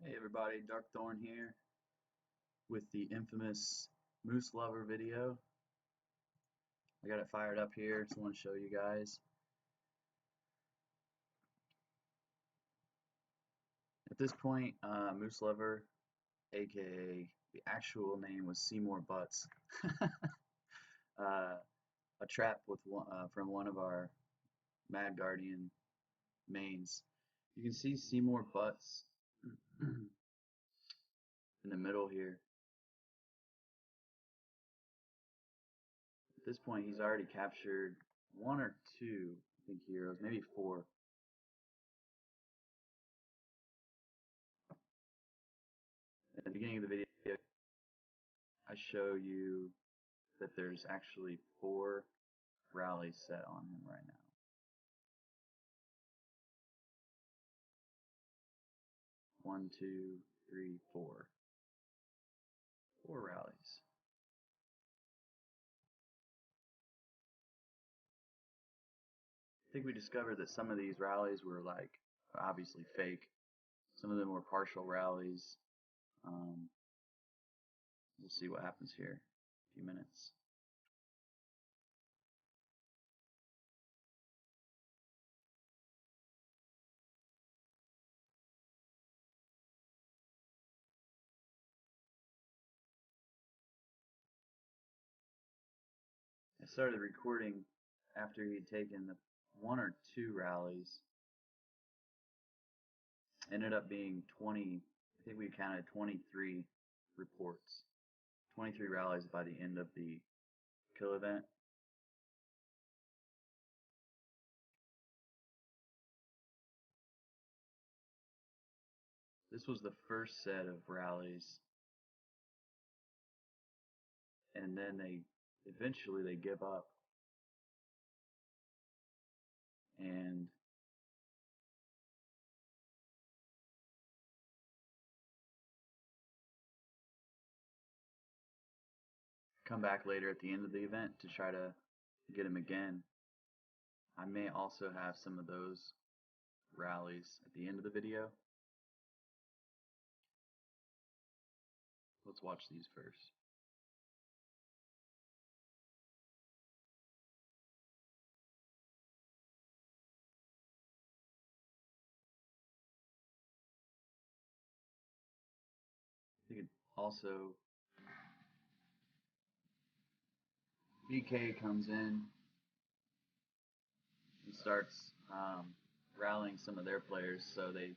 Hey everybody, Darkthorn here with the infamous Moose Lover video. I got it fired up here, so I want to show you guys. At this point, Moose Lover, aka the actual name was Seymour Butts, a trap with from one of our Mad Guardian mains. You can see Seymour Butts in the middle here. At this point, he's already captured one or two, I think, heroes, maybe four. At the beginning of the video, I show you that there's actually 4 rallies set on him right now. 1, 2, 3, 4. 4 rallies. I think we discovered that some of these rallies were like obviously fake. Some of them were partial rallies. We'll see what happens here in a few minutes. I started recording after he'd taken the 1 or 2 rallies. Ended up being 20, I think we counted 23 reports. 23 rallies by the end of the kill event. This was the first set of rallies, and then they eventually give up and come back later at the end of the event to try to get him again. I may also have some of those rallies at the end of the video. Let's watch these first. You could also, BK comes in and starts rallying some of their players, so it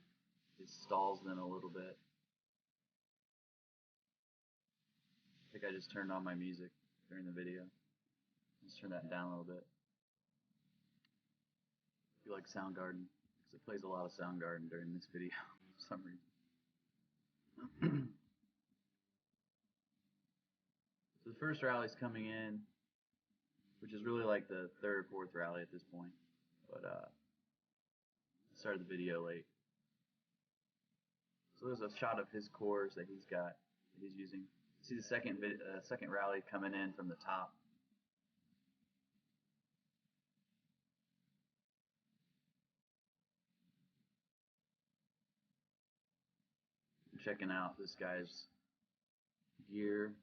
stalls them a little bit. I think I just turned on my music during the video. Let's turn that down a little bit. I feel like Soundgarden, because it plays a lot of Soundgarden during this video for some reason. So the first rally's coming in, which is really like the 3rd or 4th rally at this point, but I started the video late. So there's a shot of his cores that he's got, that he's using. See the second rally coming in from the top. I'm checking out this guy's gear.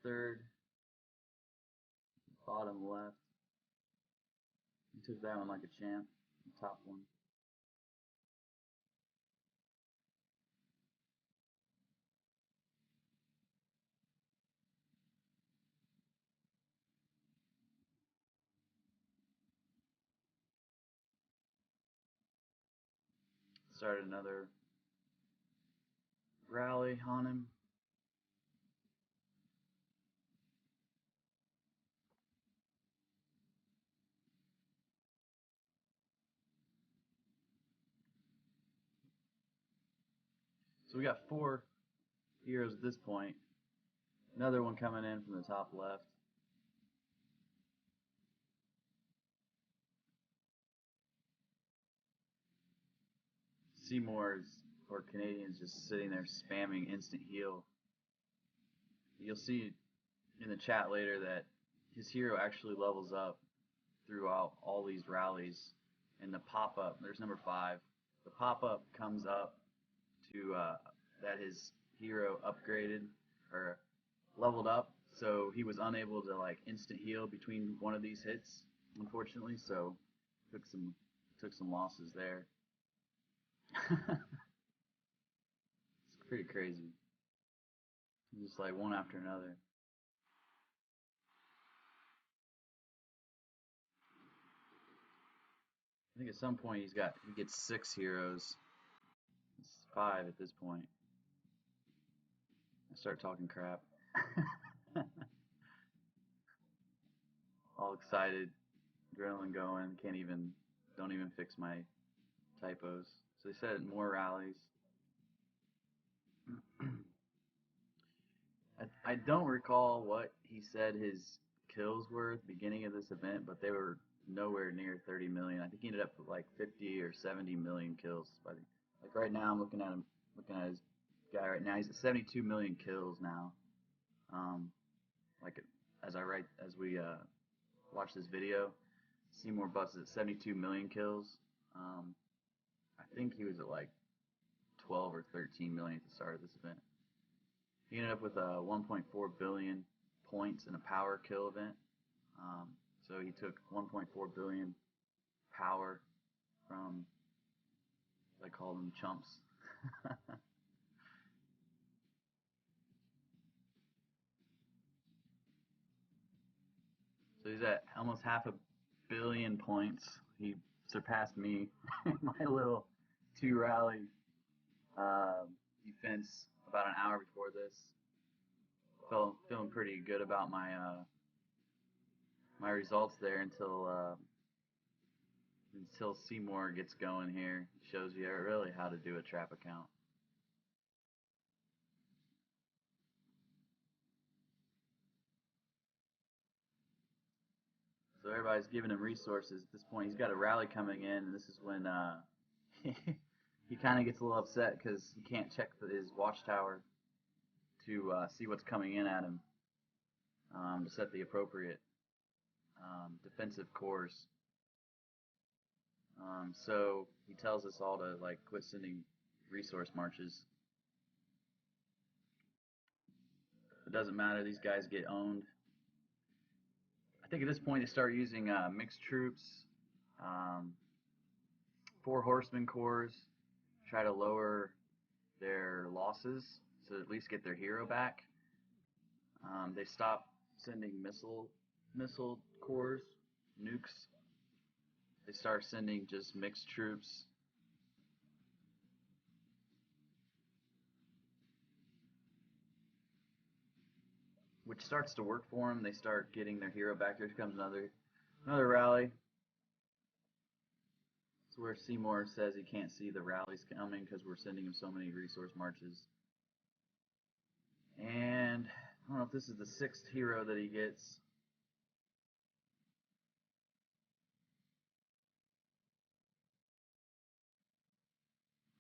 Third, bottom left. He took that one like a champ. The top one. Started another rally on him. So we got 4 heroes at this point. Another one coming in from the top left. Seymour's or Canadians just sitting there spamming instant heal. you'll see in the chat later that his hero actually levels up throughout all these rallies. And the pop up, there's number 5. The pop up comes up to that his hero upgraded or leveled up, so he was unable to like instant heal between one of these hits, unfortunately. So took some losses there. It's pretty crazy, just like one after another. I think at some point he gets 6 heroes. It's 5 at this point. I start talking crap. All excited, adrenaline going. Don't even fix my typos. So they said more rallies. I don't recall what he said his kills were at the beginning of this event, but they were nowhere near 30 million. I think he ended up with like 50 or 70 million kills. Like right now, I'm looking at his guy right now. He's at 72 million kills now. Um, like as we watch this video, Seymour Bus is at 72 million kills. I think he was at like 12 or 13 million at the start of this event. He ended up with 1.4 billion points in a power kill event. So he took 1.4 billion power from, I call them chumps. So he's at almost half a billion points. He surpassed me in my little 2 rally defense about an hour before this. Feeling pretty good about my results there until Seymour gets going here. He shows you really how to do a trap account. So everybody's giving him resources at this point. He's got a rally coming in, and this is when he kind of gets a little upset because he can't check his watchtower to see what's coming in at him to set the appropriate defensive course. So he tells us all to like quit sending resource marches. It doesn't matter; these guys get owned. I think at this point they start using mixed troops, um, 4 horseman corps, try to lower their losses to at least get their hero back. They stop sending missile corps, nukes. They start sending just mixed troops. Which starts to work for them. They start getting their hero back. Here comes another rally. It's where Seymour says he can't see the rallies coming because we're sending him so many resource marches. And I don't know if this is the 6th hero that he gets.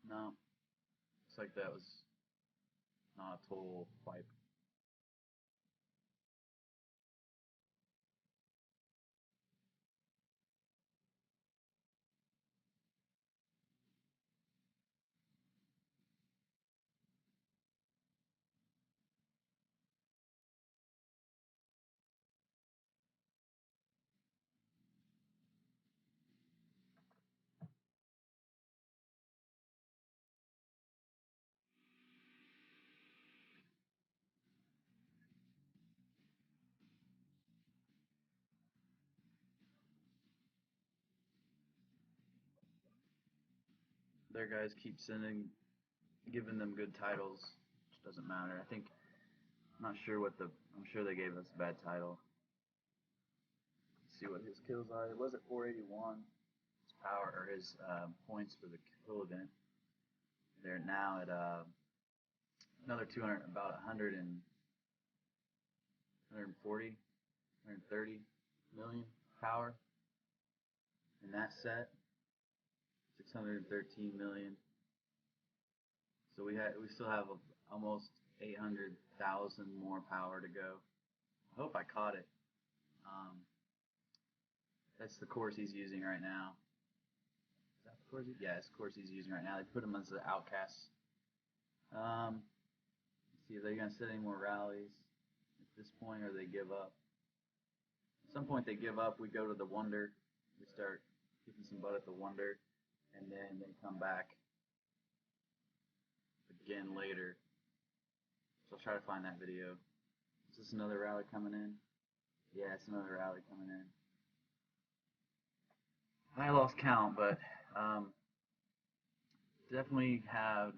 No, looks like that was not a total wipe. Their guys keep giving them good titles, which doesn't matter. I'm sure they gave us a bad title. Let's see what his kills are. It was at 481. His power or his points for the kill event. They're now at another 200, about 100 and 140, 130 million power in that set. 613 million. So we still have almost 800,000 more power to go. I hope I caught it. Um, that's the course he's using right now. Is that the course? Yeah, it's the course he's using right now. They put him as the outcast. Let's see, are they going to set any more rallies at this point, or they give up? At some point, they give up. We go to the Wonder. We start kicking some butt at the Wonder, and then they come back again later. So I'll try to find that video. Is this another rally coming in? Yeah, it's another rally coming in. I lost count, but definitely have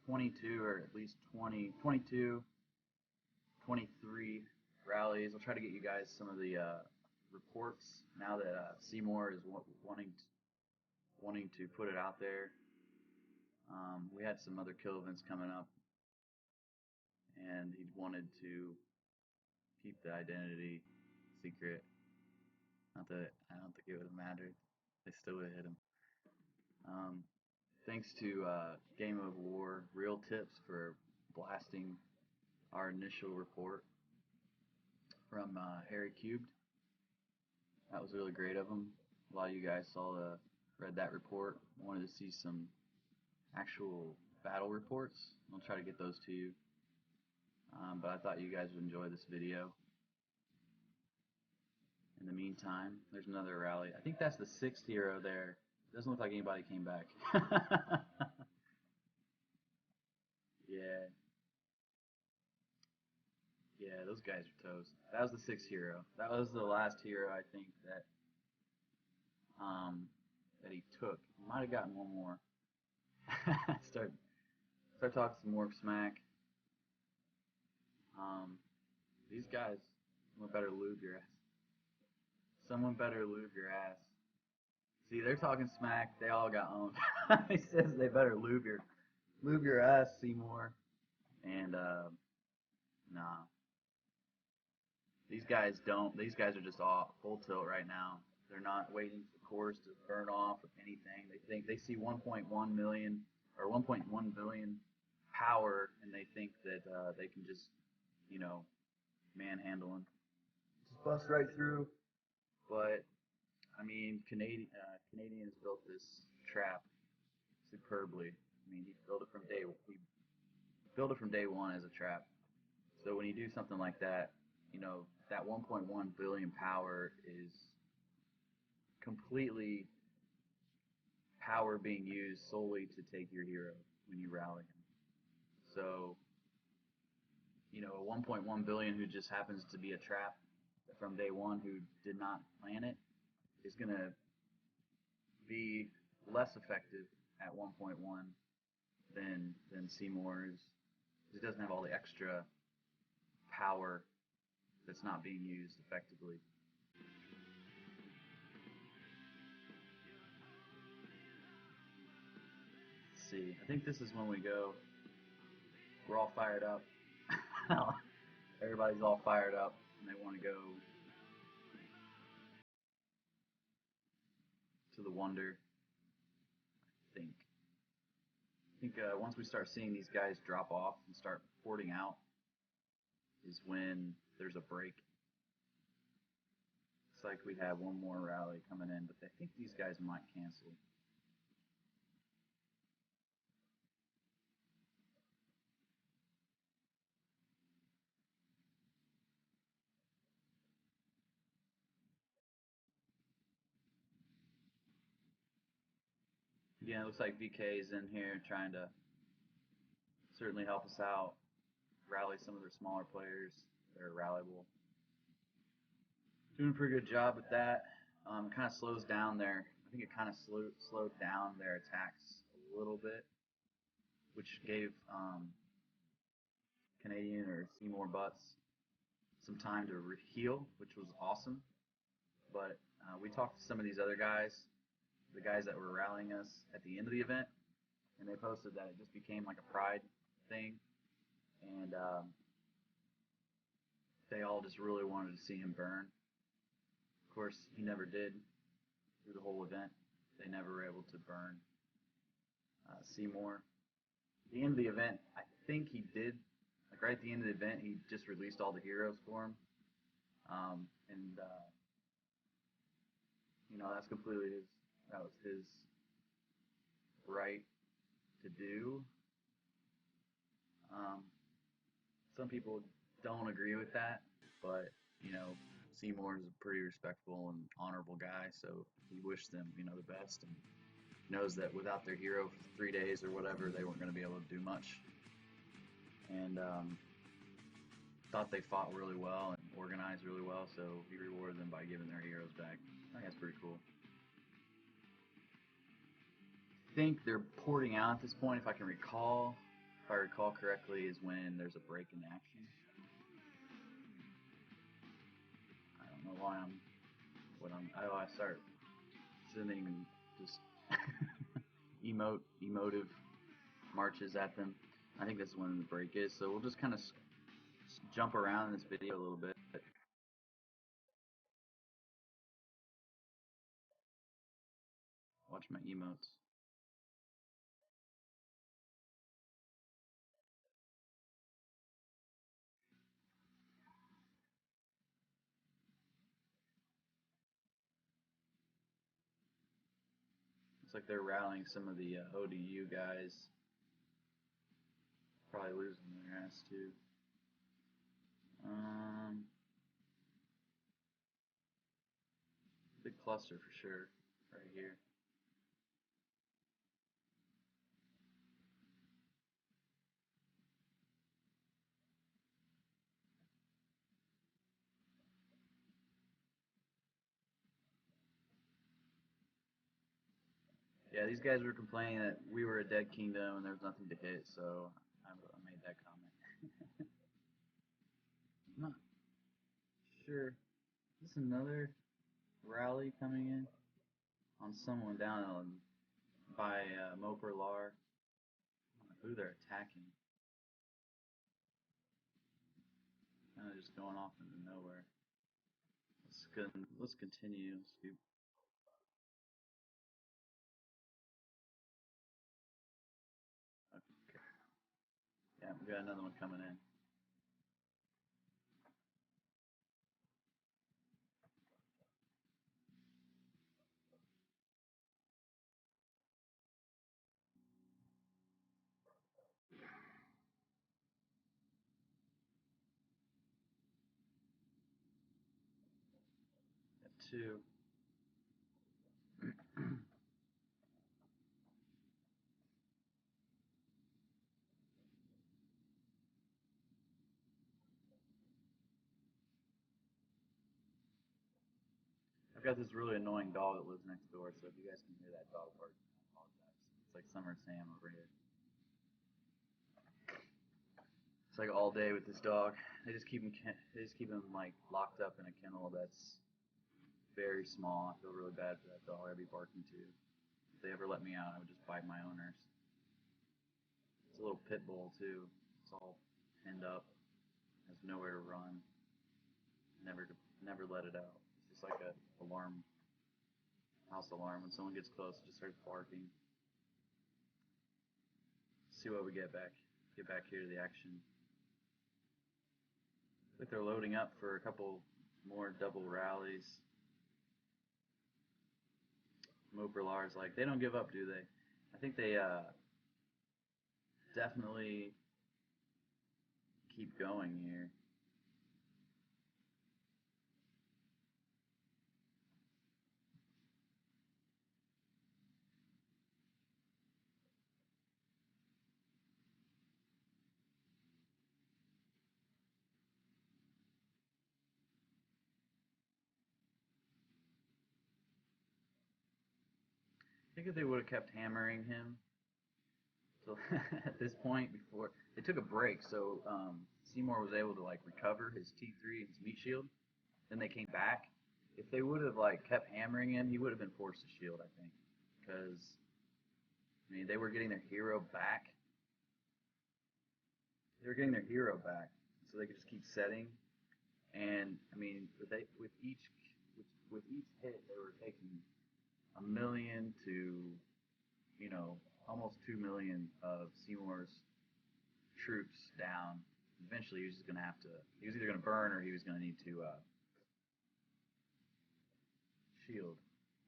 22 or at least 20, 22, 23 rallies. I'll try to get you guys some of the reports now that Seymour is wanting to put it out there. We had some other kill events coming up, and he wanted to keep the identity secret. Not that I don't think it would have mattered. They still would have hit him. Thanks to Game of War Real Tips for blasting our initial report from Harry Cubed. That was really great of him. A lot of you guys read that report. Wanted to see some actual battle reports. I'll try to get those to you. But I thought you guys would enjoy this video. In the meantime, there's another rally. I think that's the 6th hero there. Doesn't look like anybody came back. Yeah. Yeah, those guys are toast. That was the 6th hero. That was the last hero I think um that he took. He might have gotten one more. start start talking some more smack. Um, these guys, someone better lube your ass. Someone better lube your ass. See, they're talking smack. They all got owned. He says they better lube your ass, Seymour. And nah, these guys don't. These guys are just all full tilt right now. They're not waiting for cores to burn off or anything. They think they see 1.1 million or 1.1 billion power, and they think that they can just, you know, manhandle them. Just bust right through. But I mean, Canadians built this trap superbly. I mean, he built it from day one as a trap. So when you do something like that, you know, that 1.1 billion power is completely power being used solely to take your hero when you rally him. So, you know, a 1.1 billion who just happens to be a trap from day one who did not plan it is going to be less effective at 1.1 than Seymour's. He doesn't have all the extra power that's not being used effectively. Let's see. I think this is when we go. We're all fired up. Everybody's all fired up and they want to go to the Wonder. I think once we start seeing these guys drop off and start porting out is when there's a break. Looks like we have one more rally coming in, but I think these guys might cancel. Again, it looks like VK is in here trying to certainly help us out, rally some of their smaller players that are rallyable. Doing a pretty good job with that. Kind of slows down I think it kind of slowed down their attacks a little bit, which gave Canadian or Seymour Butts some time to heal, which was awesome. But we talked to some of these other guys, the guys that were rallying us at the end of the event, and they posted that it just became like a pride thing, and they all just really wanted to see him burn. Of course, he never did through the whole event. They never were able to burn Seymour. At the end of the event, I think he did, like right at the end of the event, he just released all the heroes for him, and that's completely his. That was his right to do. Um, some people don't agree with that, but Seymour is a pretty respectful and honorable guy, so he wished them the best, and knows that without their hero for 3 days or whatever, they weren't going to be able to do much. And thought they fought really well and organized really well, so he rewarded them by giving their heroes back. I think that's pretty cool. I think they're porting out at this point, if I recall correctly, is when there's a break in action. I don't know why I start sending just emotive marches at them. I think that's when the break is. So we'll just kind of jump around in this video a little bit. Watch my emotes. Looks like they're rallying some of the ODU guys. Probably losing their ass too. Big cluster for sure, right here. Yeah, these guys were complaining that we were a dead kingdom and there was nothing to hit, so I made that comment. I'm not sure. Is this another rally coming in on someone down by Moper Lar? I don't know who they're attacking. Kind of just going off into nowhere. Let's continue. Okay. Yeah, we got another one coming in. Got two. I've got this really annoying dog that lives next door, so if you guys can hear that dog bark, I apologize. It's like Summer Sam over here. It's like all day with this dog. They just keep him like locked up in a kennel that's very small. I feel really bad for that dog. I'd be barking too. If they ever let me out, I would just bite my owners. It's a little pit bull too. It's all pinned up. Has nowhere to run. Never let it out. It's just like a house alarm. When someone gets close, it just starts barking. Let's see what we get back. Get back here to the action. Looks like they're loading up for a couple more double rallies. Moperlar's like, they don't give up, do they? I think they definitely keep going here. I think if they would have kept hammering him so at this point before they took a break, so Seymour was able to like recover his T3 and his meat shield. Then they came back. If they would have like kept hammering him, he would have been forced to shield, I think, because I mean they were getting their hero back. They were getting their hero back, so they could just keep setting. And I mean, with each hit, they were taking 1 million to almost 2 million of Seymour's troops down. Eventually, he was just gonna have to. He was either gonna burn or he was gonna need to shield,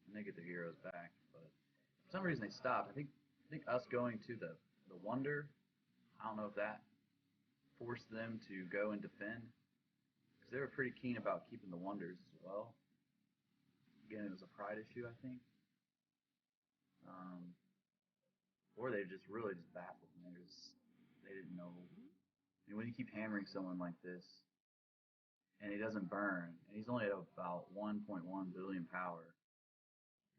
and they get their heroes back. But for some reason, they stopped. I think us going to the Wonder. I don't know if that forced them to go and defend because they were pretty keen about keeping the Wonders as well. Again, it was a pride issue, I think. Um, or they just really just baffled. And they didn't know. I mean, when you keep hammering someone like this and he doesn't burn, and he's only at about 1.1 billion power,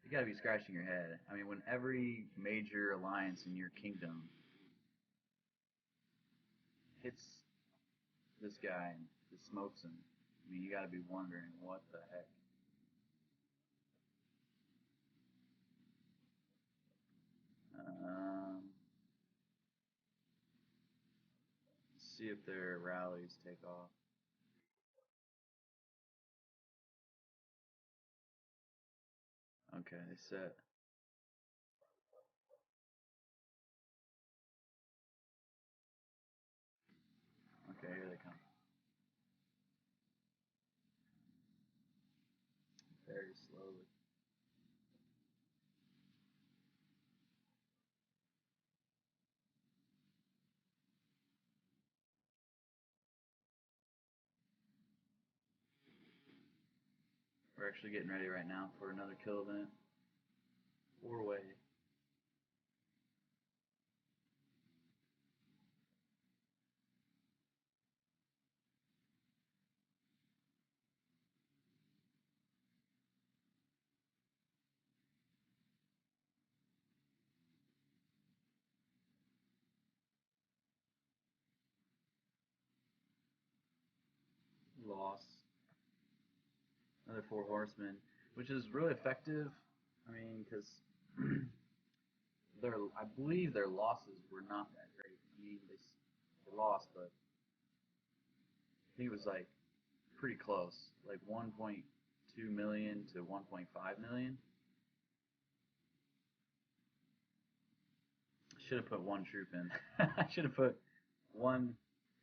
you got to be scratching your head. I mean, when every major alliance in your kingdom hits this guy and just smokes him, I mean, you got to be wondering what the heck. Um, see if their rallies take off. Okay, they set. Okay, here they come. Very slowly. We're actually getting ready right now for another kill event. Four-way. Loss. Another four horsemen, which is really effective. I mean, because I believe their losses were not that great. I mean, they lost, but I think it was like pretty close, like 1.2 million to 1.5 million. I should have put one troop in. I should have put one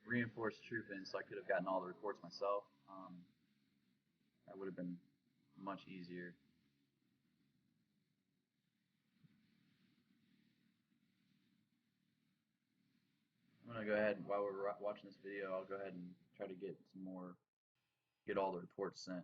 reinforced troop in, so I could have gotten all the reports myself. That would have been much easier. I'm gonna go ahead and while we're watching this video, I'll go ahead and try to get some more, get all the reports sent.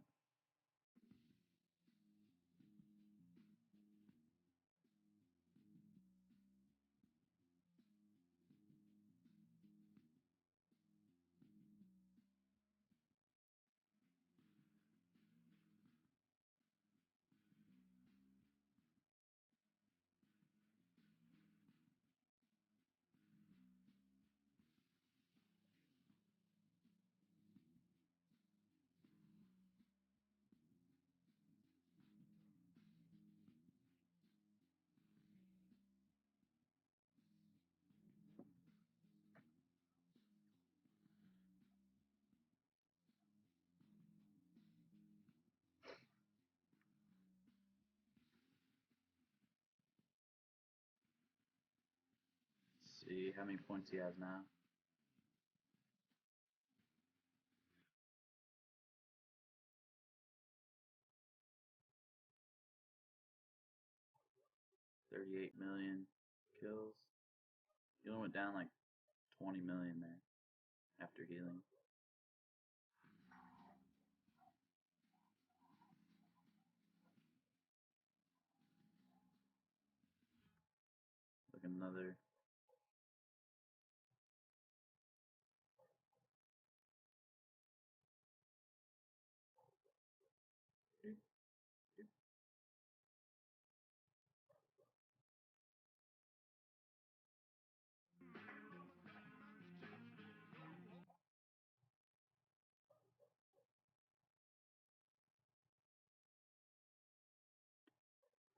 Let's see how many points he has now. 38 million kills. He only went down like 20 million there after healing. Like another.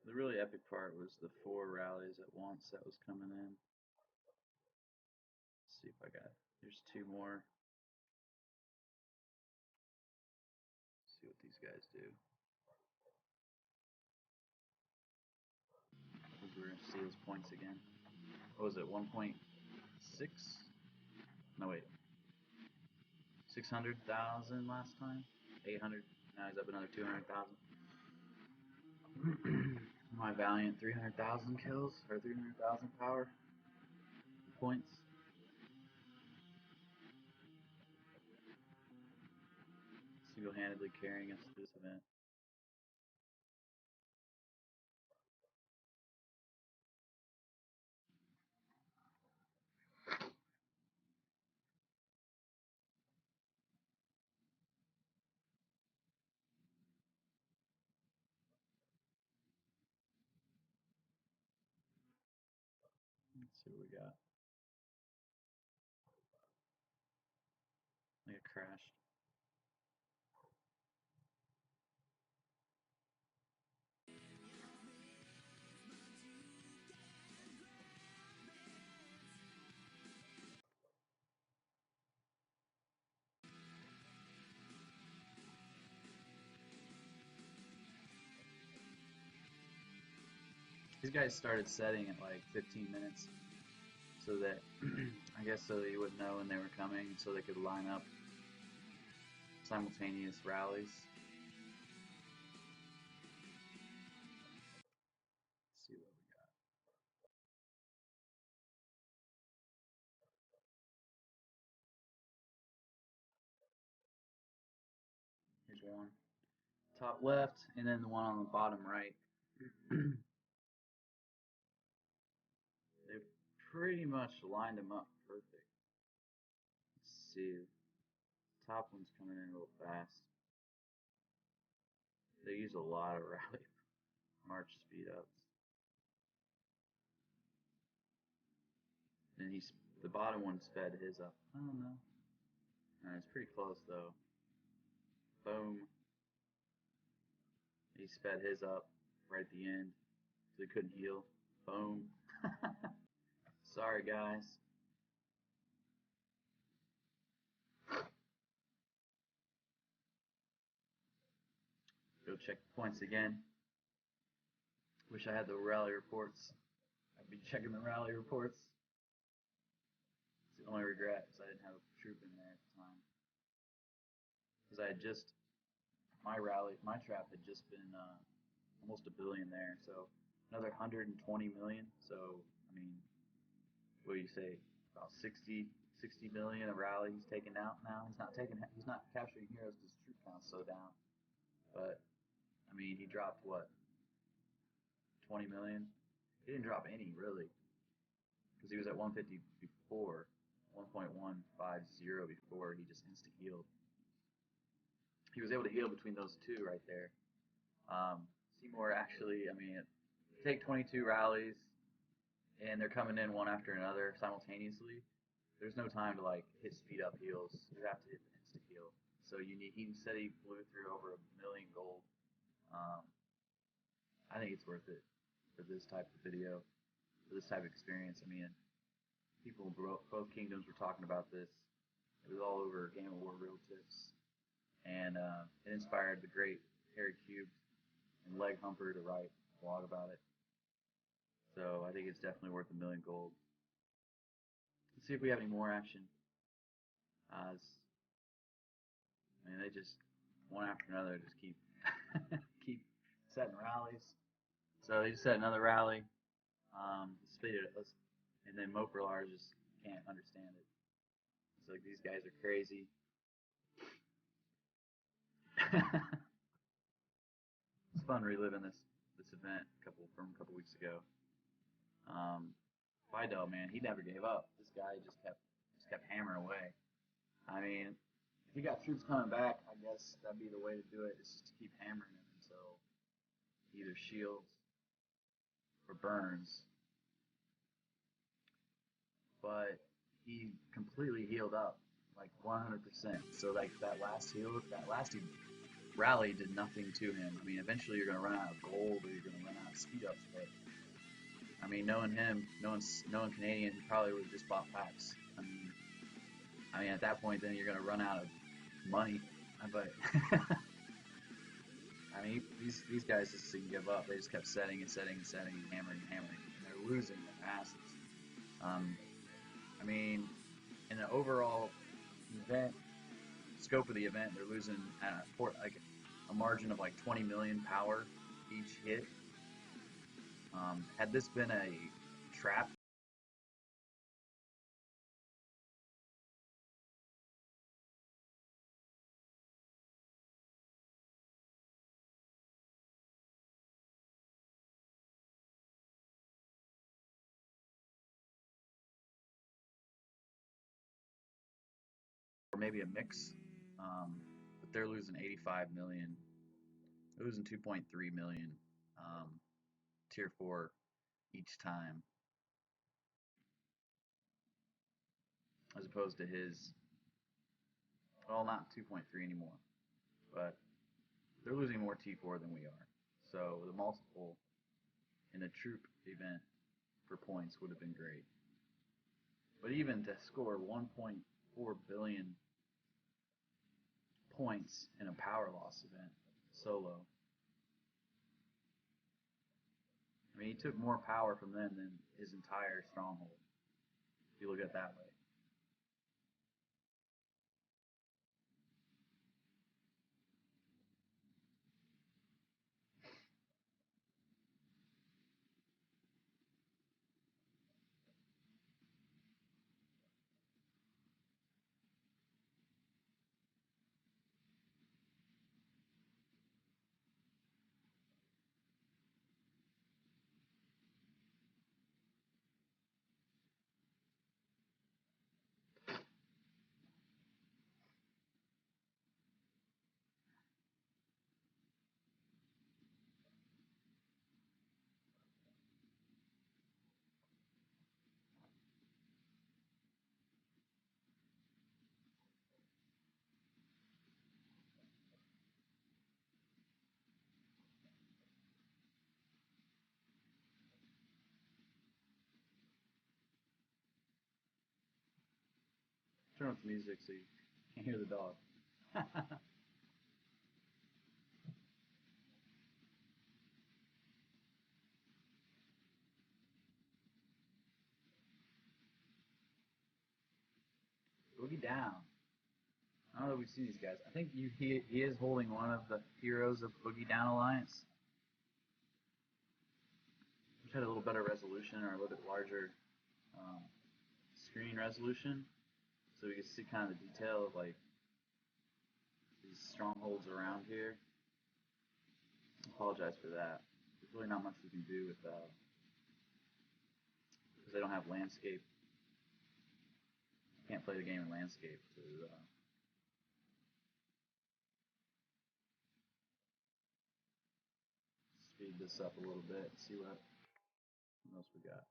The really epic part was the four rallies at once that was coming in. Let's see if I got. There's two more. Let's see what these guys do. We're gonna see his points again. What was it? 1.6? No wait. 600,000 last time. 800. Now he's up another 200,000. My Valiant 300,000 kills or 300,000 power points. Single-handedly carrying us to this event. Let's see what we got. Like it crashed. These guys started setting at like 15 minutes so that I guess so that you would know when they were coming, so they could line up simultaneous rallies. Let's see what we got. Here's one. Top left, and then the one on the bottom right. They pretty much lined them up perfect. Let's see. Top one's coming in a little fast. They use a lot of rally march speed ups. And the bottom one sped his up. I don't know. It's pretty close though. Boom. He sped his up right at the end, so he couldn't heal. Boom. Sorry, guys. Go check the points again. Wish I had the rally reports. I'd be checking the rally reports. It's the only regret is I didn't have a troop in there at the time. Because I had just, my trap had just been almost $1 billion there. So another 120 million. So, I mean, what do you say? About 60 million of rally he's taken out now. He's not capturing heroes because troop count's so down. But I mean, he dropped what? 20 million? He didn't drop any really, because he was at 150 before, 1.150 before. He just insta healed. He was able to heal between those two right there. Seymour actually, I mean, take 22 rallies, and they're coming in one after another simultaneously. There's no time to like hit speed up heals. You have to hit the insta heal. So you need. He said he blew through over 1 million gold. I think it's worth it for this type of video, for this type of experience. I mean, people in both kingdoms were talking about this. It was all over Game of War Real Tips, and it inspired the great Harry Cubed and Leg Humper to write a blog about it. So I think it's definitely worth 1 million gold. Let's see if we have any more action. I mean, they just one after another just keep keep setting rallies. So they just set another rally. And then Moprlar just can't understand it. It's like these guys are crazy. It's fun reliving this event from a couple weeks ago. Fidel, man, he never gave up. This guy just kept hammering away. I mean, if you got troops coming back, I guess that'd be the way to do it. Is just to keep hammering him until either shields or burns. But he completely healed up, like 100%. So like that last rally did nothing to him. I mean, eventually you're gonna run out of gold or you're gonna run out of speed ups. But I mean, knowing him, knowing Canadian, he probably would have just bought packs. I mean, at that point, then you're gonna run out of money. But I mean, these guys just didn't give up. They just kept setting and setting and setting and hammering and hammering. And they're losing their asses. I mean, in an overall event, scope of the event, they're losing like a margin of like 20 million power each hit. Had this been a trap, or maybe a mix, but they're losing 85 million. They're losing 2.3 million tier 4 each time, as opposed to his, well, not 2.3 anymore, but they're losing more T4 than we are. So the multiple in a troop event for points would have been great. But even to score 1.4 billion points in a power loss event solo, I mean, he took more power from them than his entire stronghold, if you look at it that way. Turn up the music so you can't hear the dog. Boogie down. I don't know if we've seen these guys. I think he is holding one of the heroes of Boogie Down Alliance, which had a little better resolution or a little bit larger um, screen resolution, so we can see kind of the detail of like these strongholds around here. I apologize for that. There's really not much we can do with that because they don't have landscape. Can't play the game in landscape to speed this up a little bit and see what else we got.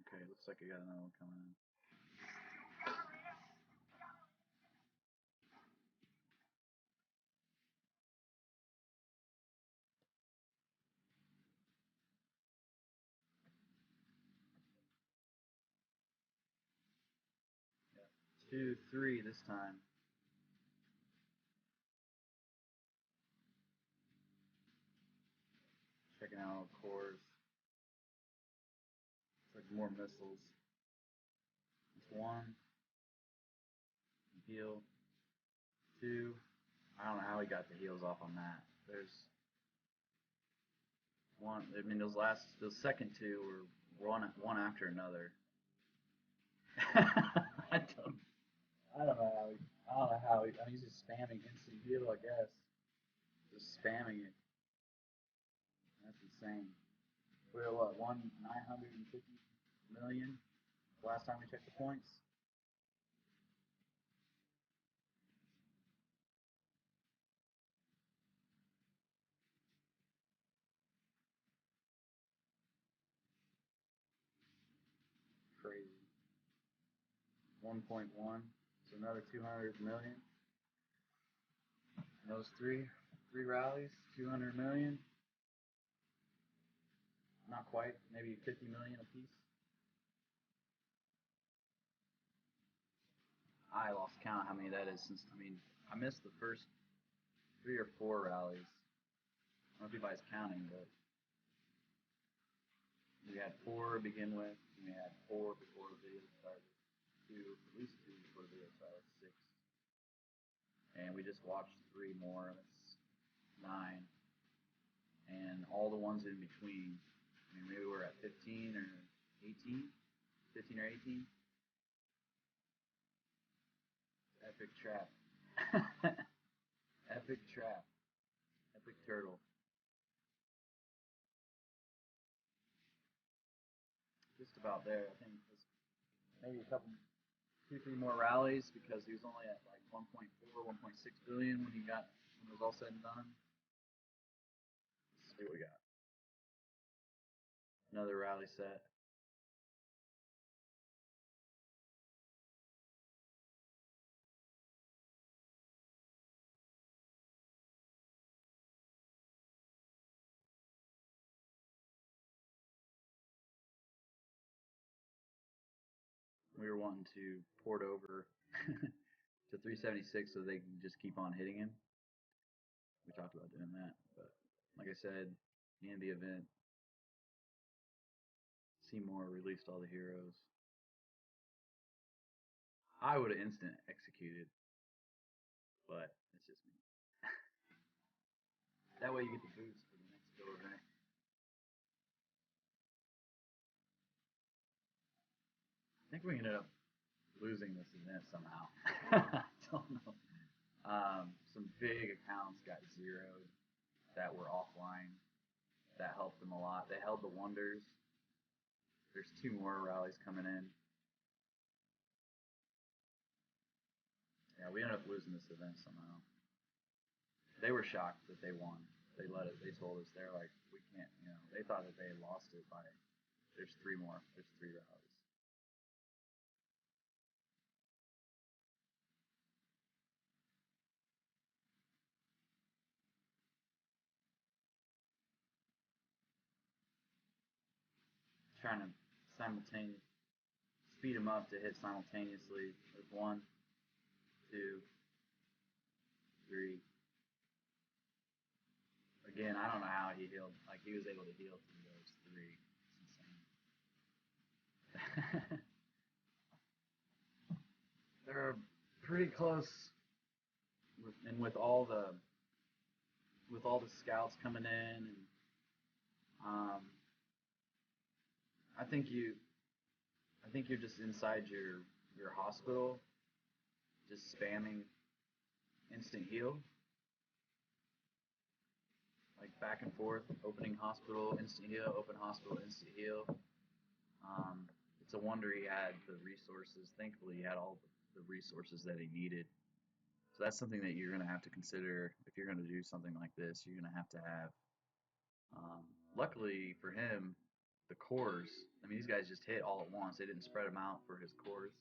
Okay, looks like I got another one coming in. Yeah. 2, 3 this time. Checking out all the cores. It's like more missiles. It's 1, heal. 2. I don't know how he got the heals off on that. There's one. I mean, those second two were one after another. I don't, I don't know how he. I don't know how he. I mean, he's just spamming instant heal, I guess. Just spamming it. That's insane. We're at what, 950 million? Last time we checked the points. Crazy. 1.1. So another 200 million. And those three rallies, 200 million. Not quite. Maybe 50 million a piece. I lost count how many that is since, I mean, I missed the first 3 or 4 rallies. know if anybody's counting, but we had four to begin with, and we had four before the video started. Two, at least two before the video started. Six, and we just watched three more. That's nine, and all the ones in between. I mean, maybe we're at 15 or 18, 15 or 18. Epic trap, epic trap, epic turtle. Just about there. I think maybe a couple, two, three more rallies because he was only at like 1.4, 1.6 billion when he got when it was all said and done. Let's see what we got. Another rally set. We were wanting to port over to 376 so they can just keep on hitting him. We talked about doing that, but like I said, the end of the event, Seymour released all the heroes. I would have instant executed, but it's just me. That way you get the boost for the next go event. I think we ended up losing this event somehow. I don't know. Some big accounts got zeroed that were offline. That helped them a lot. They held the wonders. There's two more rallies coming in. Yeah, we ended up losing this event somehow. They were shocked that they won. They let it. They told us they're like, we can't. You know, they thought that they had lost it by. There's three more. There's three rallies. Trying to simultaneously speed them up to hit simultaneously with one, two, three. Again, I don't know how he healed. Like he was able to heal through those three. It's insane. They're pretty close, and with all the scouts coming in, and um, I think you, I think you're just inside your hospital, just spamming instant heal, like back and forth, opening hospital, instant heal, open hospital, instant heal. It's a wonder he had the resources. Thankfully, he had all the resources that he needed. So that's something that you're going to have to consider if you're going to do something like this. You're going to have. Luckily for him, the cores. I mean, these guys just hit all at once. They didn't spread them out for his cores,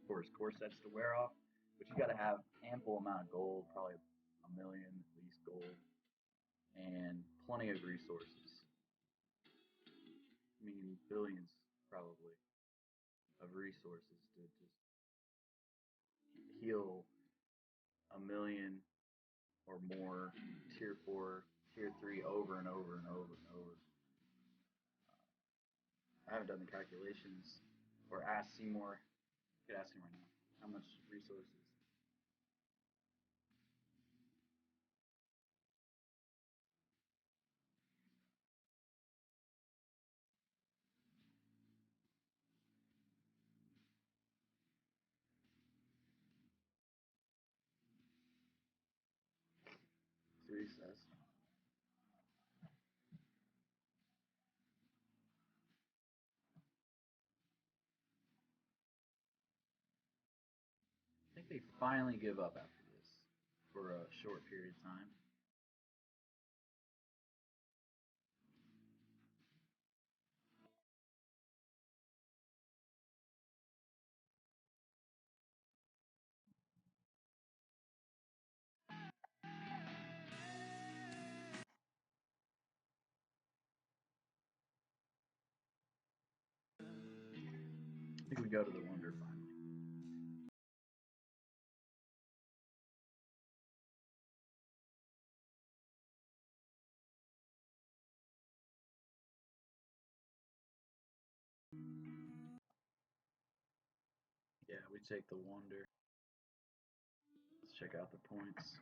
for his core sets to wear off. But you got to have ample amount of gold, probably 1 million at least gold, and plenty of resources. I mean, billions probably of resources to just heal 1 million or more tier 4, tier 3 over and over and over and over. I haven't done the calculations or asked Seymour. You could ask him right now. How much resources? See what he says. I think they finally give up after this for a short period of time. I think we go to the Wonder finally. Yeah, we take the Wonder. Let's check out the points.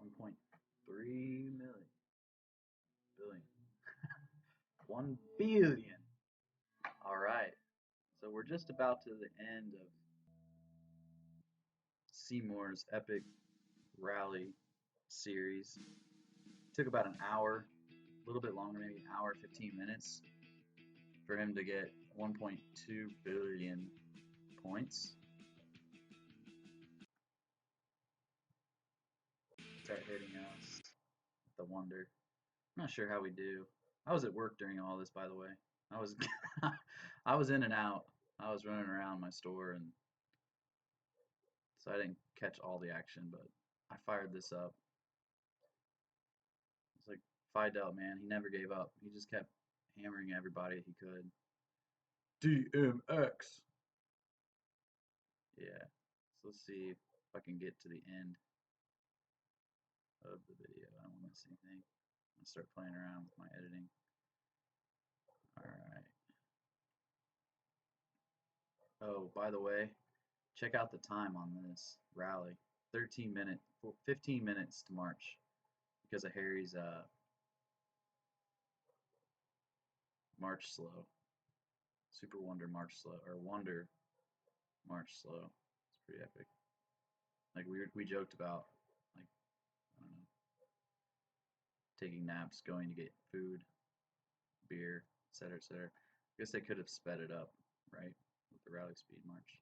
$1.3 billion. 1 billion. All right. So we're just about to the end of Seymour's epic rally series. It took about an hour, a little bit longer, maybe an hour, 15 minutes for him to get 1.2 billion points. Start hitting us with the Wonder. I'm not sure how we do. I was at work during all this, by the way. I was I was in and out. I was running around my store, and so I didn't catch all the action, but I fired this up. It's like Fidel, man. He never gave up. He just kept hammering everybody he could. DMX. Yeah. So let's see if I can get to the end of the video. I don't want to miss anything. I'm gonna start playing around with my editing. All right. Oh, by the way, check out the time on this rally. 15 minutes to march because of Harry's march slow. Super Wonder march slow, or Wonder march slow. It's pretty epic. Like we joked about, like, I don't know, taking naps, going to get food, beer, etc., etc. I guess they could have sped it up, right, with the rally speed march.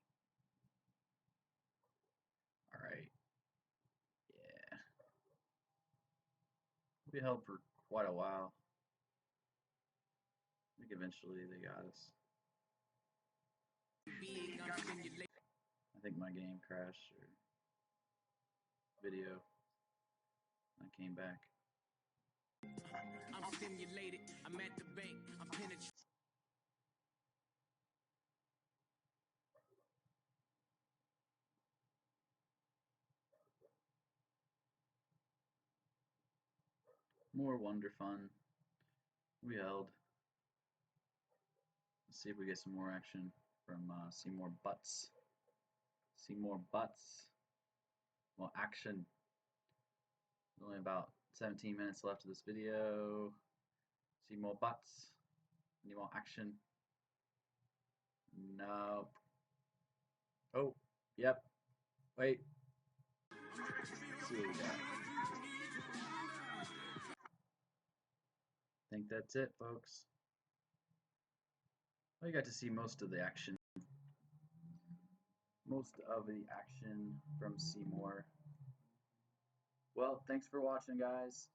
All right. Yeah. We held for quite a while. I think eventually they got us. I think my game crashed or video. I came back. I'm stimulated. I'm at the bank. I'm penetrating. More Wonder Fun. We held. Let's see if we get some more action from Seymour Butts. Seymour Butts. Well, action. Only about 17 minutes left of this video. Seymour Butts. Any more action? Nope. Oh, yep. Wait. Let's see what we got. I think that's it, folks. Well, you got to see most of the action. Most of the action from Seymour. Well, thanks for watching, guys.